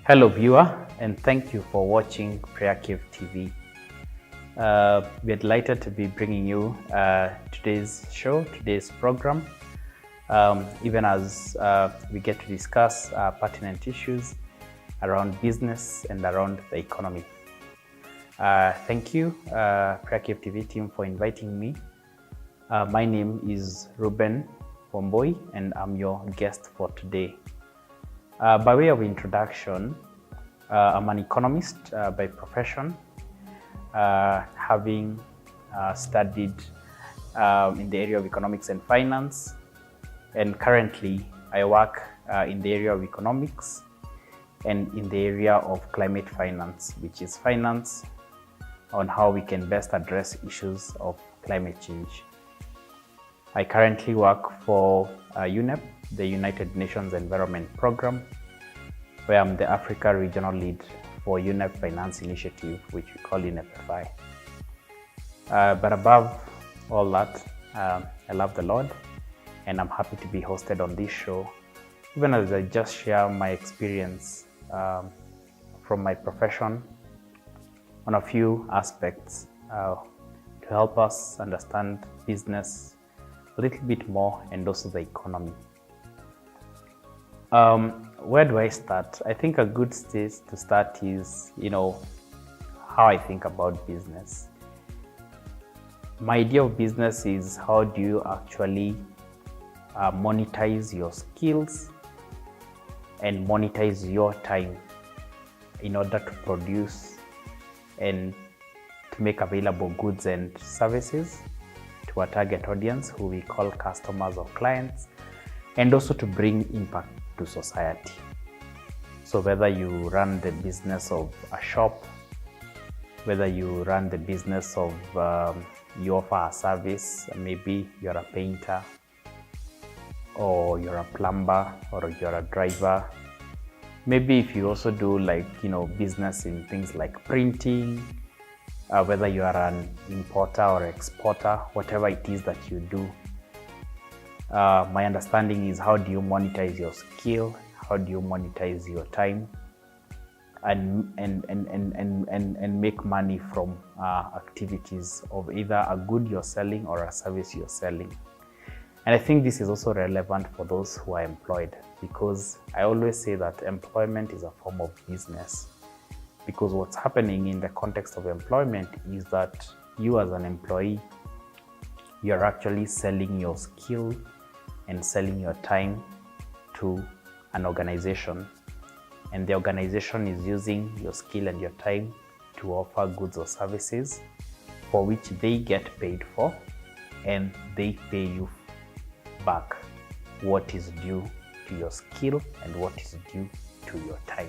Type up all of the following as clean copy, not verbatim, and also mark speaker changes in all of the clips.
Speaker 1: Hello viewer, and thank you for watching PrayerCaveTV. We're delighted to be bringing you today's program, even as we get to discuss pertinent issues around business and around the economy. Thank you, PrayerCaveTV team, for inviting me. My name is Ruben Wamboi, and I'm your guest for today. By way of introduction, I'm an economist by profession, having studied in the area of economics and finance, and currently I work in the area of economics and in the area of climate finance, which is finance on how we can best address issues of climate change. I currently work for UNEP, the United Nations Environment Program, where I'm the Africa Regional Lead for UNEP Finance Initiative, which we call UNEP-FI. But above all that, I love the Lord, and I'm happy to be hosted on this show, even as I just share my experience from my profession on a few aspects to help us understand business a little bit more, and also the economy. Where do I start? I think a good place to start is, how I think about business. My idea of business is, how do you actually monetize your skills and monetize your time in order to produce and to make available goods and services to a target audience who we call customers or clients, and also to bring impact to society. So whether you run the business of a shop, whether you run the business of you offer a service, maybe you're a painter, or you're a plumber, or you're a driver. Maybe if you also do business in things like printing, whether you are an importer or exporter, whatever it is that you do. My understanding is, how do you monetize your skill? How do you monetize your time and make money from activities of either a good you're selling or a service you're selling? And I think this is also relevant for those who are employed, because I always say that employment is a form of business. Because what's happening in the context of employment is that you, as an employee, you're actually selling your skill and selling your time to an organization, and the organization is using your skill and your time to offer goods or services for which they get paid for, and they pay you back what is due to your skill and what is due to your time.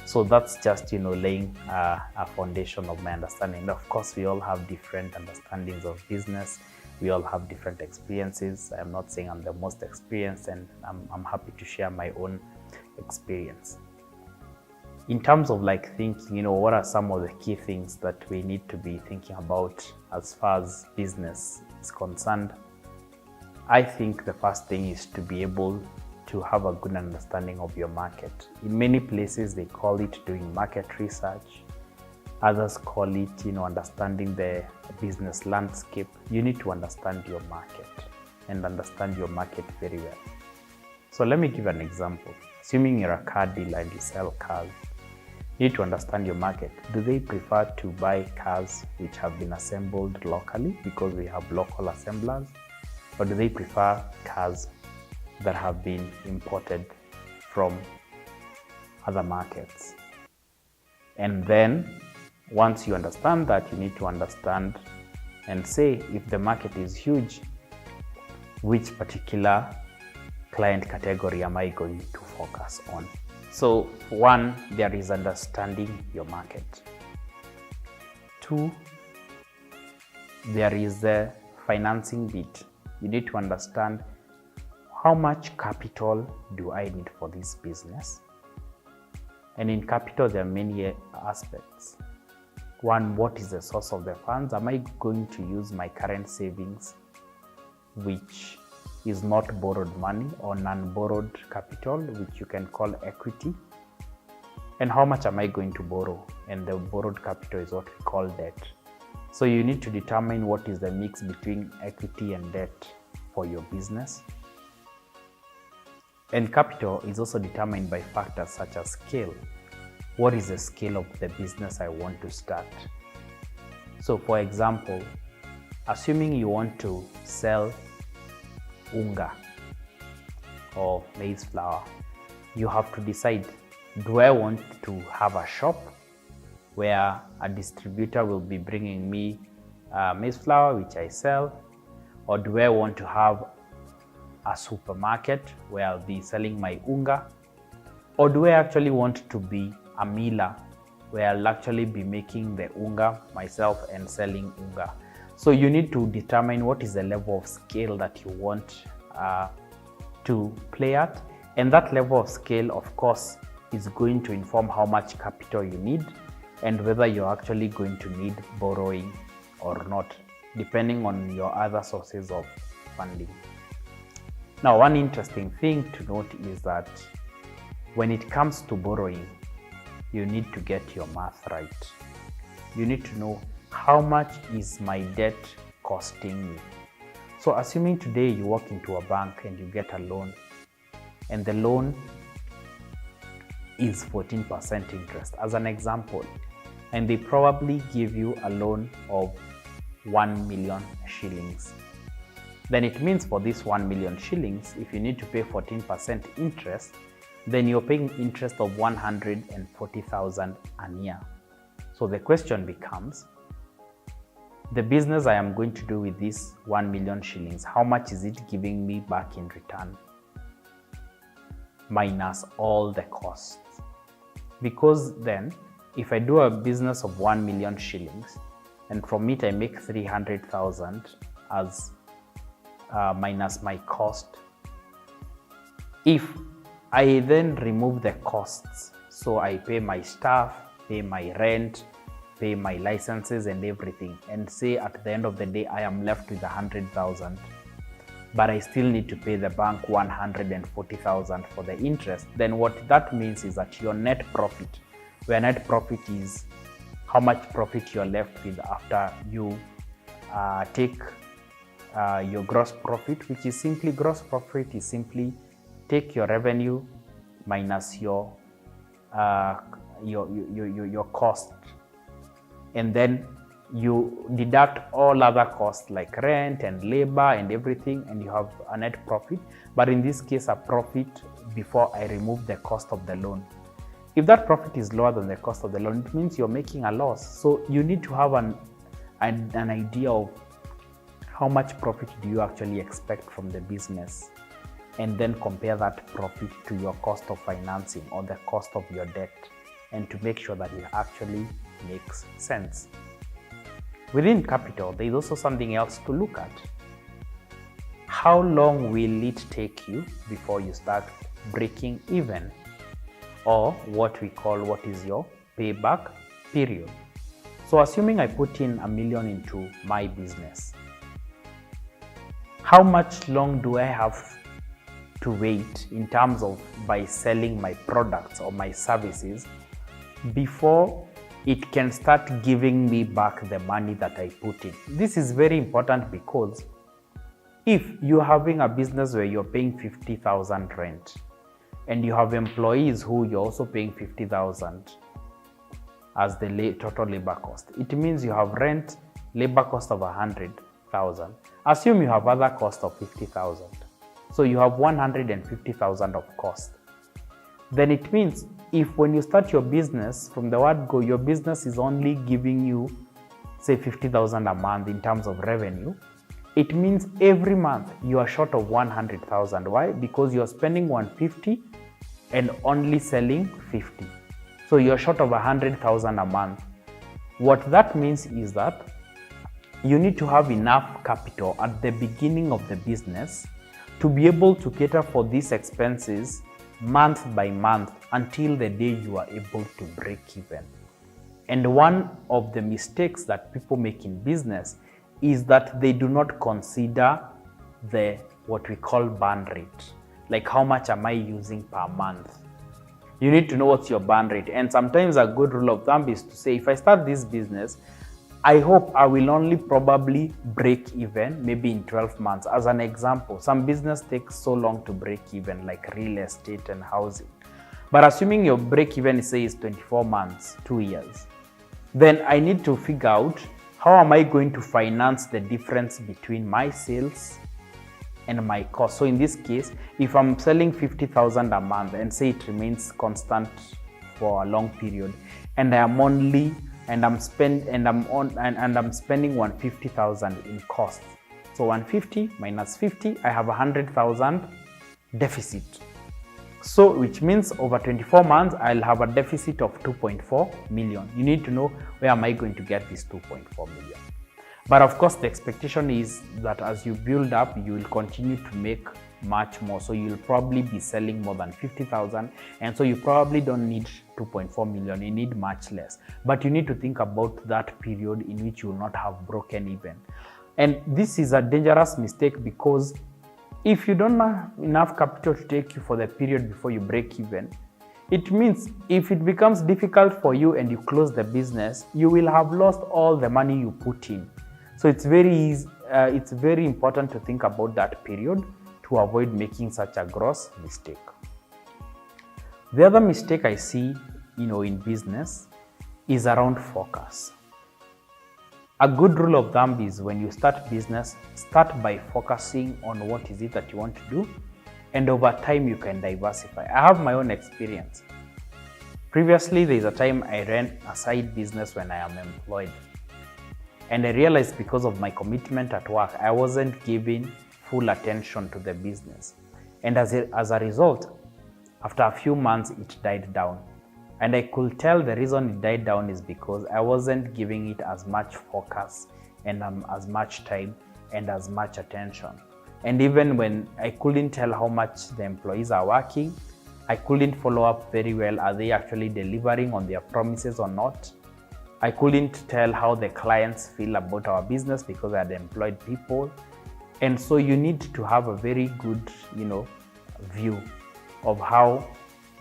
Speaker 1: So that's just laying a foundation of my understanding. Of course, we all have different understandings of business. We all have different experiences. I'm not saying I'm the most experienced, and I'm happy to share my own experience. In terms of thinking, what are some of the key things that we need to be thinking about as far as business is concerned? I think the first thing is to be able to have a good understanding of your market. In many places, they call it doing market research. Others call it, understanding the business landscape. You need to understand your market and understand your market very well. So let me give an example. Assuming you're a car dealer and you sell cars, you need to understand your market. Do they prefer to buy cars which have been assembled locally because we have local assemblers? Or do they prefer cars that have been imported from other markets? And then, once you understand that, you need to understand and say, if the market is huge, which particular client category am I going to focus on? So one, there is understanding your market. Two, there is the financing bit. You need to understand, how much capital do I need for this business? And in capital, there are many aspects. One, what is the source of the funds? Am I going to use my current savings, which is not borrowed money, or non-borrowed capital, which you can call equity? and how much am I going to borrow? And the borrowed capital is what we call debt. So you need to determine what is the mix between equity and debt for your business. And capital is also determined by factors such as scale. What is the scale of the business I want to start? So for example, assuming you want to sell unga or maize flour, you have to decide, do I want to have a shop where a distributor will be bringing me maize flour which I sell, or do I want to have a supermarket where I'll be selling my unga, or do I actually want to be a miller where I'll actually be making the unga myself and selling unga? So you need to determine what is the level of scale that you want to play at, and that level of scale, of course, is going to inform how much capital you need and whether you're actually going to need borrowing or not, depending on your other sources of funding. Now, one interesting thing to note is that when it comes to borrowing, you need to get your math right. You need to know how much is my debt costing me. So assuming today you walk into a bank and you get a loan, and the loan is 14% interest as an example, and they probably give you a loan of 1 million shillings. Then it means for this 1 million shillings, if you need to pay 14% interest, then you're paying interest of 140,000 a year. So the question becomes, the business I am going to do with this 1 million shillings, how much is it giving me back in return? Minus all the costs. Because then, if I do a business of 1 million shillings, and from it I make 300,000 as minus my cost, if I then remove the costs, so I pay my staff, pay my rent, pay my licenses and everything, and say at the end of the day I am left with 100,000, but I still need to pay the bank 140,000 for the interest, then what that means is that your net profit, where net profit is how much profit you're left with after you take your gross profit, which is simply gross profit is simply take your revenue minus your cost, and then you deduct all other costs like rent and labor and everything, and you have a net profit. But in this case, a profit before I remove the cost of the loan. If that profit is lower than the cost of the loan, it means you're making a loss. So you need to have an idea of how much profit do you actually expect from the business, and then compare that profit to your cost of financing or the cost of your debt, and to make sure that it actually makes sense. Within capital, there is also something else to look at. How long will it take you before you start breaking even? Or what is your payback period. So assuming I put in 1 million into my business, how much long do I have to wait in terms of by selling my products or my services before it can start giving me back the money that I put in? This is very important, because if you're having a business where you're paying 50,000 rent, and you have employees who you're also paying 50,000 as the total labor cost, it means you have rent, labor cost of 100,000. Assume you have other cost of 50,000. So you have 150,000 of cost. Then it means if when you start your business, from the word go, your business is only giving you, say, 50,000 a month in terms of revenue, it means every month you are short of 100,000. Why? Because you're spending 150 and only selling 50. So you're short of 100,000 a month. What that means is that you need to have enough capital at the beginning of the business to be able to cater for these expenses month by month until the day you are able to break even. And one of the mistakes that people make in business is that they do not consider what we call burn rate, like how much am I using per month. You need to know what's your burn rate. And sometimes a good rule of thumb is to say, if I start this business, I hope I will only probably break even maybe in 12 months. As an example, some business takes so long to break even, like real estate and housing. But assuming your break even, say, is 24 months, 2 years, then I need to figure out how am I going to finance the difference between my sales and my cost. So in this case, if I'm selling 50,000 a month and say it remains constant for a long period, and I'm spending 150,000 in costs. So 150 minus 50, I have 100,000 deficit. So which means over 24 months, I'll have a deficit of 2.4 million. You need to know, where am I going to get this 2.4 million? But of course, the expectation is that as you build up, you will continue to make much more. So you'll probably be selling more than 50,000. And so you probably don't need 2.4 million. You need much less. But you need to think about that period in which you will not have broken even. And this is a dangerous mistake, because if you don't have enough capital to take you for the period before you break even, it means if it becomes difficult for you and you close the business, you will have lost all the money you put in. So it's very important to think about that period to avoid making such a gross mistake. The other mistake I see, in business is around focus. A good rule of thumb is, when you start business, start by focusing on what is it that you want to do, and over time you can diversify. I have my own experience. Previously, there is a time I ran a side business when I am employed. And I realized because of my commitment at work, I wasn't giving full attention to the business. And as a result, after a few months, it died down. And I could tell the reason it died down is because I wasn't giving it as much focus and as much time and as much attention. And even when I couldn't tell how much the employees are working, I couldn't follow up very well. Are they actually delivering on their promises or not? I couldn't tell how the clients feel about our business because I had employed people. And so you need to have a very good, view of how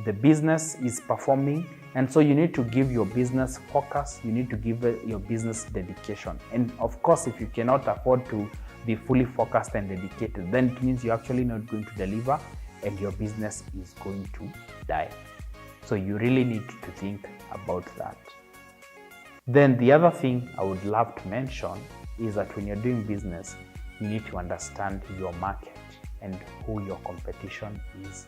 Speaker 1: the business is performing. And so you need to give your business focus. You need to give your business dedication. And of course, if you cannot afford to be fully focused and dedicated, then it means you're actually not going to deliver and your business is going to die. So you really need to think about that. Then the other thing I would love to mention is that when you're doing business, you need to understand your market and who your competition is.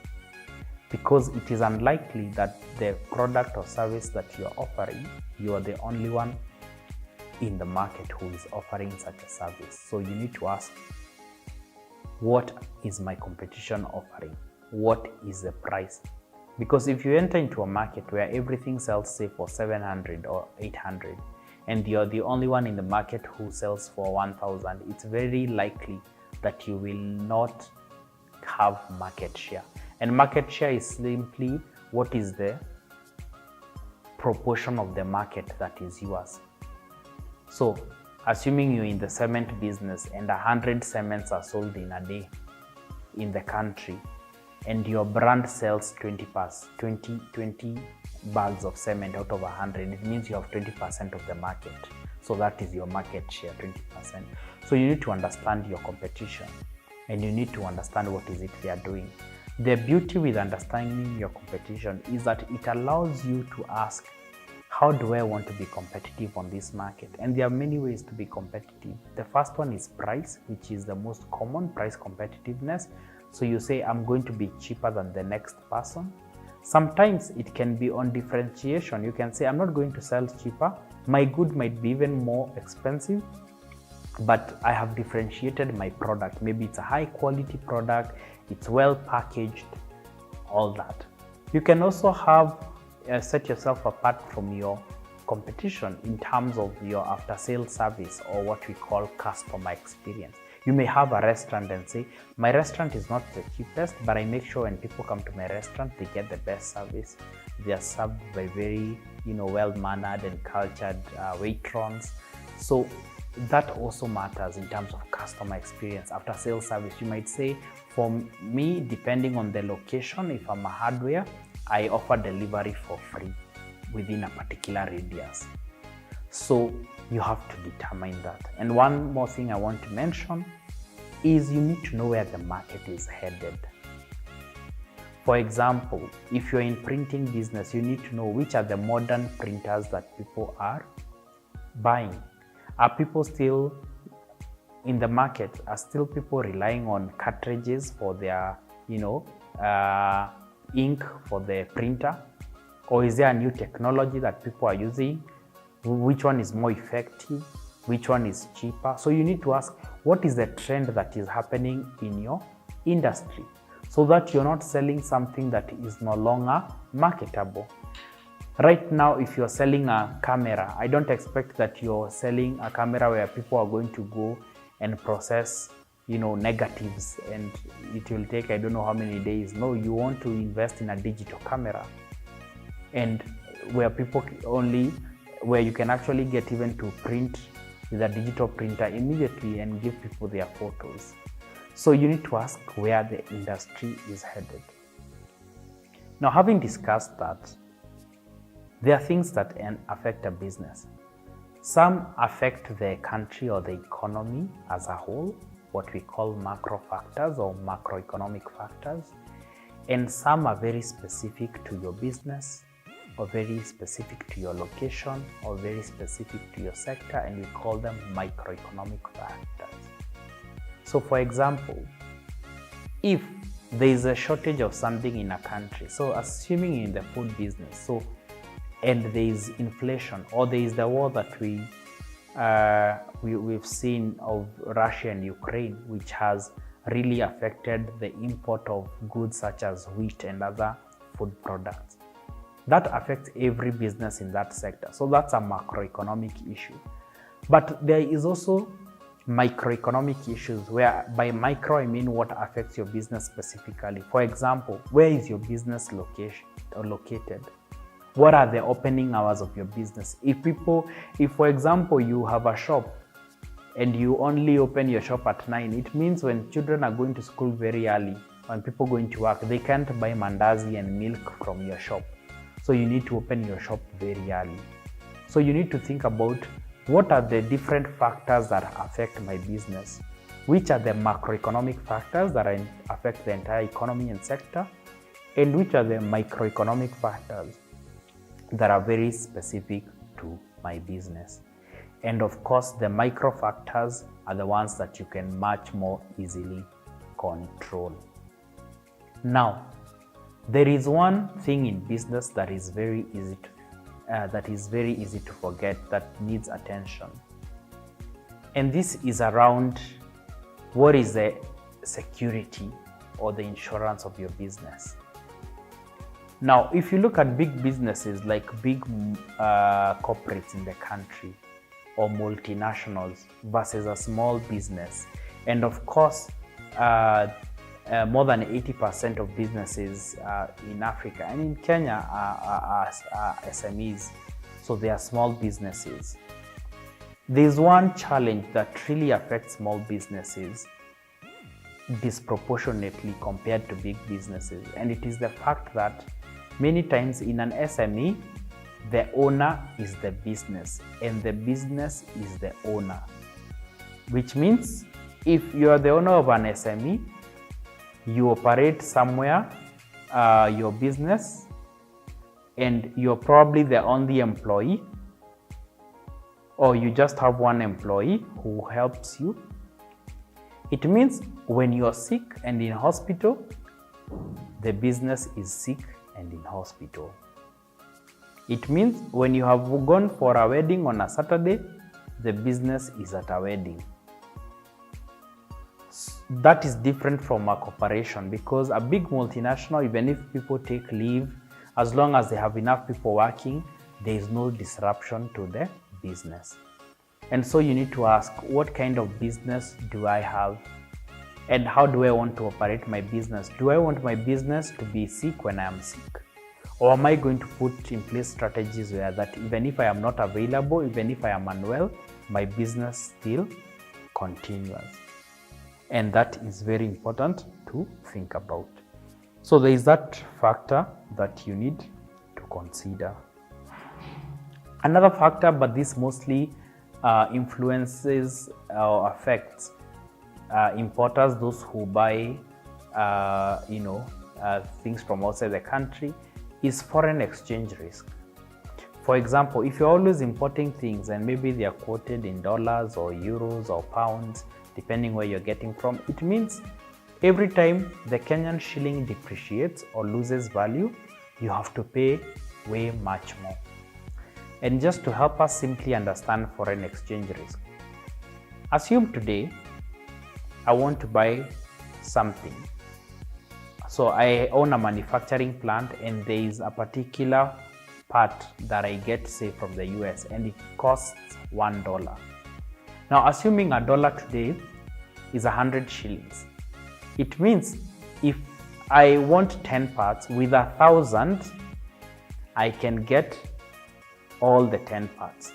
Speaker 1: Because it is unlikely that the product or service that you're offering, you are the only one in the market who is offering such a service. So you need to ask, what is my competition offering? What is the price? Because if you enter into a market where everything sells, say, for 700 or 800, and you're the only one in the market who sells for 1,000, it's very likely that you will not have market share. And market share is simply what is the proportion of the market that is yours. So, assuming you're in the cement business and 100 cements are sold in a day in the country, and your brand sells 20 bags of cement out of 100, it means you have 20% of the market. So that is your market share, 20%. So you need to understand your competition and you need to understand what is it they are doing. The beauty with understanding your competition is that it allows you to ask, how do I want to be competitive on this market? And there are many ways to be competitive. The first one is price, which is the most common, price competitiveness. So you say, I'm going to be cheaper than the next person. Sometimes it can be on differentiation. You can say, I'm not going to sell cheaper. My good might be even more expensive, but I have differentiated my product. Maybe it's a high quality product, it's well packaged, all that. You can also have set yourself apart from your competition in terms of your after sales service, or what we call customer experience. You may have a restaurant and say, my restaurant is not the cheapest, but I make sure when people come to my restaurant, they get the best service. They are served by very, well-mannered and cultured waitrons. So that also matters in terms of customer experience. After sales service, you might say, for me, depending on the location, if I'm a hardware, I offer delivery for free within a particular radius. So you have to determine that. And one more thing I want to mention is you need to know where the market is headed. For example, if you're in printing business, you need to know which are the modern printers that people are buying. Are people still in the market? Are still people relying on cartridges for their, ink for the printer? Or is there a new technology that people are using? Which one is more effective? Which one is cheaper? So you need to ask, what is the trend that is happening in your industry, so that you're not selling something that is no longer marketable. Right now, if you're selling a camera, I don't expect that you're selling a camera where people are going to go and process, negatives, and it will take, I don't know how many days. No, you want to invest in a digital camera, and where you can actually get even to print with a digital printer immediately and give people their photos. So you need to ask where the industry is headed. Now, having discussed that, there are things that affect a business. Some affect the country or the economy as a whole, what we call macro factors or macroeconomic factors. And some are very specific to your business, or very specific to your location, or very specific to your sector, and we call them microeconomic factors. So for example, if there is a shortage of something in a country, so assuming in the food business, and there is inflation, or there is the war that we've seen of Russia and Ukraine, which has really affected the import of goods such as wheat and other food products. That affects every business in that sector. So that's a macroeconomic issue. But there is also microeconomic issues, where by micro I mean what affects your business specifically. For example, where is your business located? What are the opening hours of your business? If for example, you have a shop and you only open your shop at 9, it means when children are going to school very early, when people are going to work, they can't buy mandazi and milk from your shop. So you need to open your shop very early. So you need to think about what are the different factors that affect my business, which are the macroeconomic factors that affect the entire economy and sector, and which are the microeconomic factors that are very specific to my business. And of course, the micro factors are the ones that you can much more easily control. Now, there is one thing in business that is very easy to forget, that needs attention. And this is around what is the security or the insurance of your business. Now, if you look at big businesses like big corporates in the country or multinationals versus a small business, and of course, more than 80% of businesses in Africa and in Kenya are SMEs, so they are small businesses. There's one challenge that really affects small businesses disproportionately compared to big businesses, and it is the fact that many times in an SME, the owner is the business and the business is the owner, which means if you are the owner of an SME, you operate somewhere, your business, and you're probably the only employee, or you just have one employee who helps you. It means when you're sick and in hospital, the business is sick and in hospital. It means when you have gone for a wedding on a Saturday, the business is at a wedding. That is different from a corporation, because a big multinational, even if people take leave, as long as they have enough people working, there is no disruption to the business. And so you need to ask, what kind of business do I have? And how do I want to operate my business? Do I want my business to be sick when I am sick? Or am I going to put in place strategies where that even if I am not available, even if I am unwell, my business still continues? And that is very important to think about. So there is that factor that you need to consider. Another factor, but this mostly influences or affects importers, those who buy things from outside the country, is foreign exchange risk. For example, if you're always importing things and maybe they are quoted in dollars or euros or pounds, depending where you're getting from, it means every time the Kenyan shilling depreciates or loses value, you have to pay way much more. And just to help us simply understand foreign exchange risk, assume today I want to buy something. So I own a manufacturing plant and there is a particular part that I get, say, from the US, and it costs $1. Now, assuming $1 today is 100 shillings, it means if I want 10 parts, with 1,000, I can get all the 10 parts.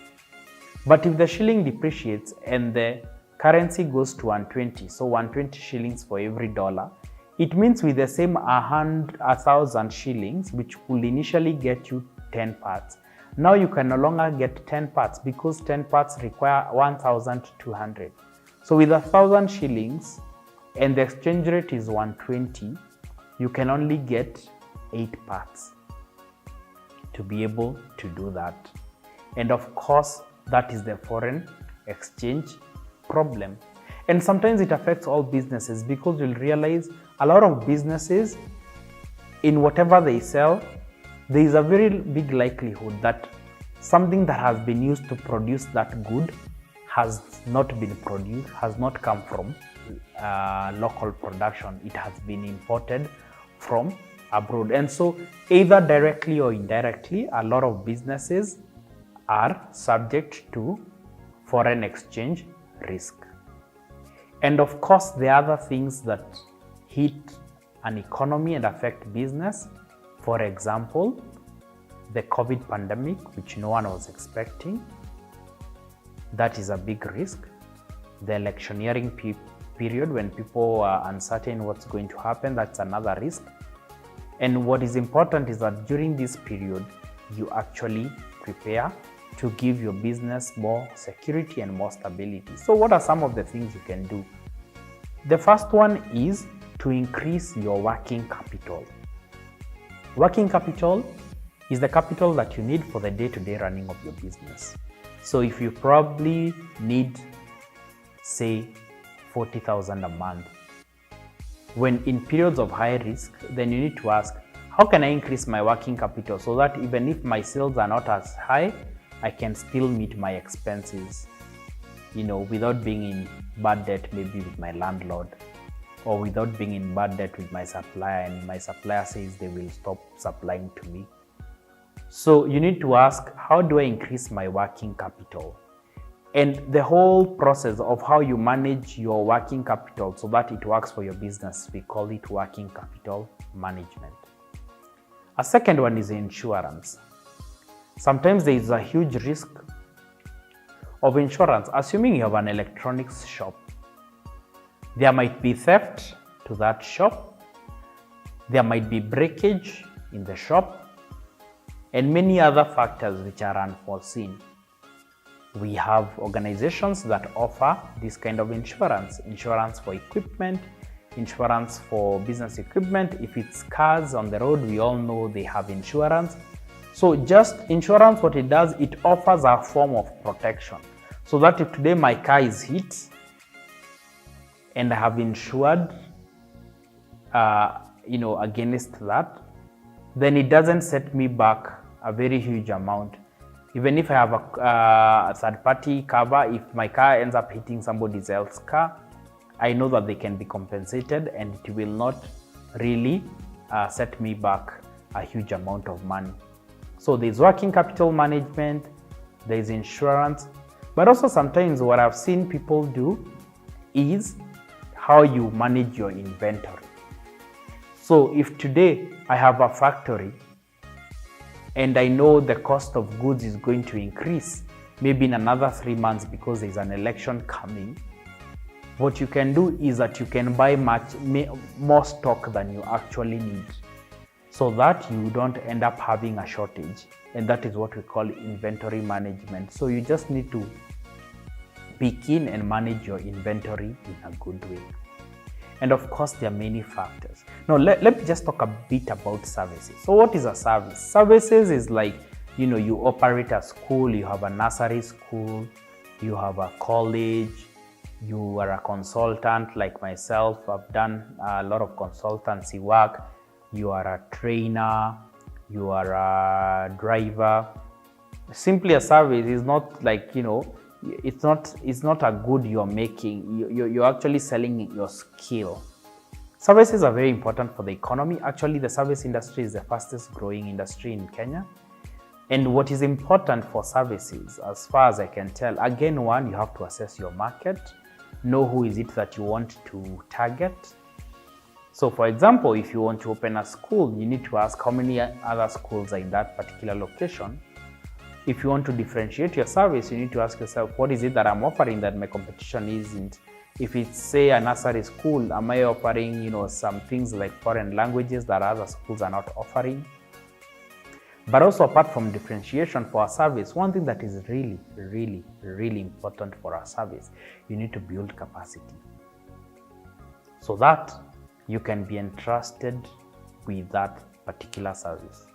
Speaker 1: But if the shilling depreciates and the currency goes to 120, so 120 shillings for every dollar, it means with the same 1,000 shillings, which will initially get you 10 parts, now you can no longer get 10 parts because 10 parts require 1,200. So with 1,000 shillings and the exchange rate is 120, you can only get 8 parts to be able to do that. And of course, that is the foreign exchange problem. And sometimes it affects all businesses, because you'll realize a lot of businesses, in whatever they sell, there is a very big likelihood that something that has been used to produce that good has not been produced, has not come from local production. It has been imported from abroad. And so either directly or indirectly, a lot of businesses are subject to foreign exchange risk. And of course, there are other things that hit an economy and affect business. For example, the COVID pandemic, which no one was expecting. That is a big risk. The electioneering period, when people are uncertain what's going to happen, that's another risk. And what is important is that during this period, you actually prepare to give your business more security and more stability. So what are some of the things you can do? The first one is to increase your working capital. Working capital is the capital that you need for the day-to-day running of your business. So if you probably need, say, 40,000 a month, when in periods of high risk, then you need to ask, how can I increase my working capital so that even if my sales are not as high, I can still meet my expenses, without being in bad debt, maybe with my landlord, or without being in bad debt with my supplier, and my supplier says they will stop supplying to me. So you need to ask, how do I increase my working capital? And the whole process of how you manage your working capital so that it works for your business, we call it working capital management. A second one is insurance. Sometimes there is a huge risk of insurance. Assuming you have an electronics shop, there might be theft to that shop, there might be breakage in the shop, and many other factors which are unforeseen. We have organizations that offer this kind of insurance for equipment, insurance for business equipment. If it's cars on the road, we all know they have insurance. So just insurance, what it does, it offers a form of protection. So that if today my car is hit and I have insured, against that, then it doesn't set me back a very huge amount. Even if I have a third-party cover, if my car ends up hitting somebody else's car, I know that they can be compensated and it will not really set me back a huge amount of money. So there's working capital management, there's insurance, but also sometimes what I've seen people do is how you manage your inventory. So if today I have a factory and I know the cost of goods is going to increase maybe in another 3 months because there's an election coming, What you can do is that you can buy more stock than you actually need, so that you don't end up having a shortage. And that is what we call inventory management. So you just need to be keen and manage your inventory in a good way. And of course, there are many factors. Now, let me just talk a bit about services. So what is a service? Services is like, you operate a school, you have a nursery school, you have a college, you are a consultant like myself. I've done a lot of consultancy work. You are a trainer, you are a driver. Simply a service is not like, it's not a good you're making. You're actually selling your skill. Services are very important for the economy. Actually, the service industry is the fastest growing industry in Kenya. And what is important for services, as far as I can tell, again, one, you have to assess your market, know who is it that you want to target. So for example, if you want to open a school, you need to ask how many other schools are in that particular location. If you want to differentiate your service, you need to ask yourself, what is it that I'm offering that my competition isn't? If it's, say, a nursery school, am I offering, some things like foreign languages that other schools are not offering? But also, apart from differentiation for our service, one thing that is really, really, really important for our service, you need to build capacity so that you can be entrusted with that particular service.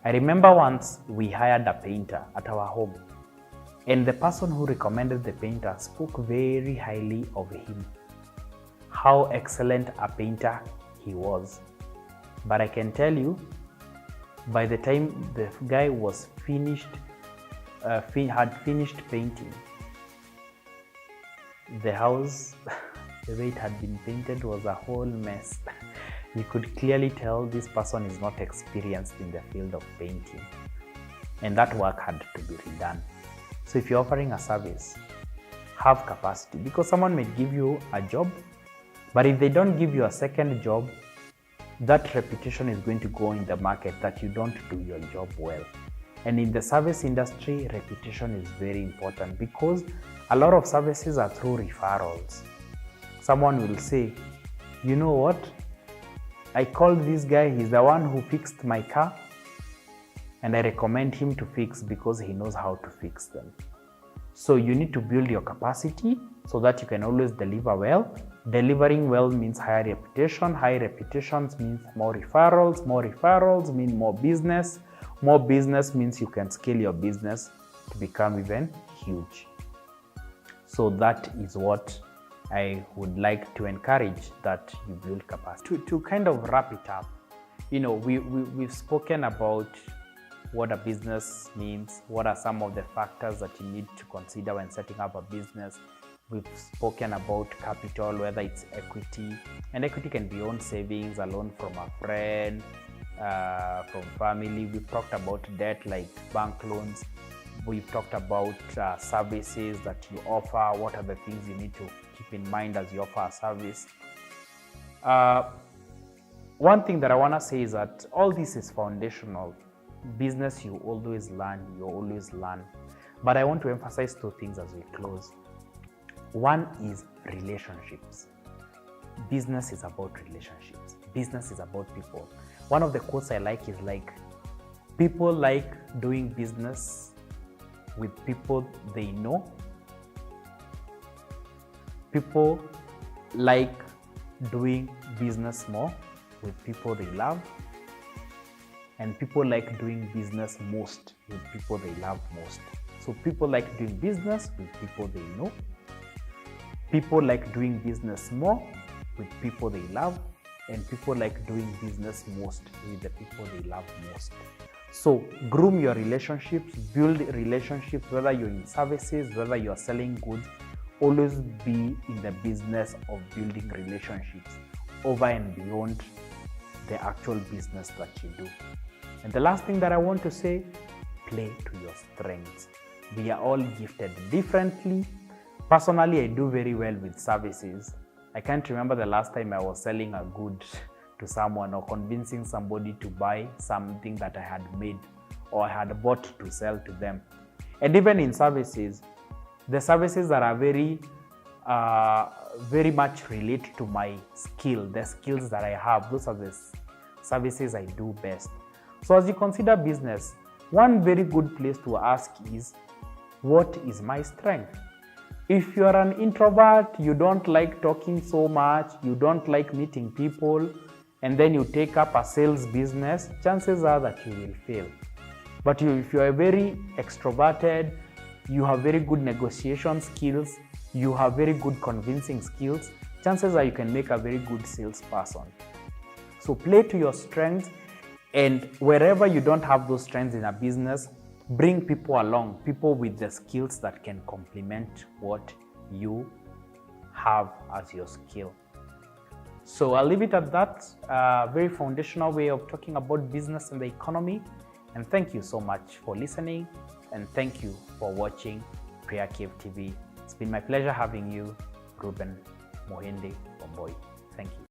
Speaker 1: I remember once we hired a painter at our home, and the person who recommended the painter spoke very highly of him, how excellent a painter he was. But I can tell you, by the time the guy was had finished painting, the house, the way it had been painted, was a whole mess. You could clearly tell this person is not experienced in the field of painting, and that work had to be redone. So if you're offering a service, have capacity, because someone may give you a job, but if they don't give you a second job, that reputation is going to go in the market that you don't do your job well. And in the service industry, reputation is very important, because a lot of services are through referrals. Someone will say, you know what? I called this guy, he's the one who fixed my car, and I recommend him to fix because he knows how to fix them. So you need to build your capacity so that you can always deliver well. Delivering well means higher reputation. High reputations means more referrals. More referrals mean more business. More business means you can scale your business to become even huge. So that is what I would like to encourage, that you build capacity. To kind of wrap it up, we've spoken about what a business means, what are some of the factors that you need to consider when setting up a business. We've spoken about capital, whether it's equity, and equity can be own savings, a loan from a friend, from family. We've talked about debt like bank loans. We've talked about services that you offer. What are the things you need to keep in mind as you offer a service? One thing that I want to say is that all this is foundational. Business, you always learn. But I want to emphasize two things as we close. One is relationships. Business is about relationships. Business is about people. One of the quotes I like is like, people like doing business with people they know. People like doing business more with people they love. And people like doing business most with people they love most. So people like doing business with people they know. People like doing business more with people they love. And people like doing business most with the people they love most. So groom your relationships, build relationships, whether you're in services, whether you're selling goods. Always be in the business of building relationships over and beyond the actual business that you do. And the last thing that I want to say, play to your strengths. We are all gifted differently. Personally, I do very well with services. I can't remember the last time I was selling a good to someone or convincing somebody to buy something that I had made or I had bought to sell to them. And even in services, the services that are very very much relate to my skill, the skills that I have. Those are the services I do best. So as you consider business, one very good place to ask is, what is my strength? If you are an introvert, you don't like talking so much, you don't like meeting people, and then you take up a sales business, chances are that you will fail. But if you are very extroverted, you have very good negotiation skills, you have very good convincing skills, chances are you can make a very good salesperson. So play to your strengths, and wherever you don't have those strengths in a business, bring people along, people with the skills that can complement what you have as your skill. So I'll leave it at that. Very foundational way of talking about business and the economy. And thank you so much for listening, and thank you for watching PrayerCave TV. It's been my pleasure having you, Ruben Mohende Bomboi. Thank you.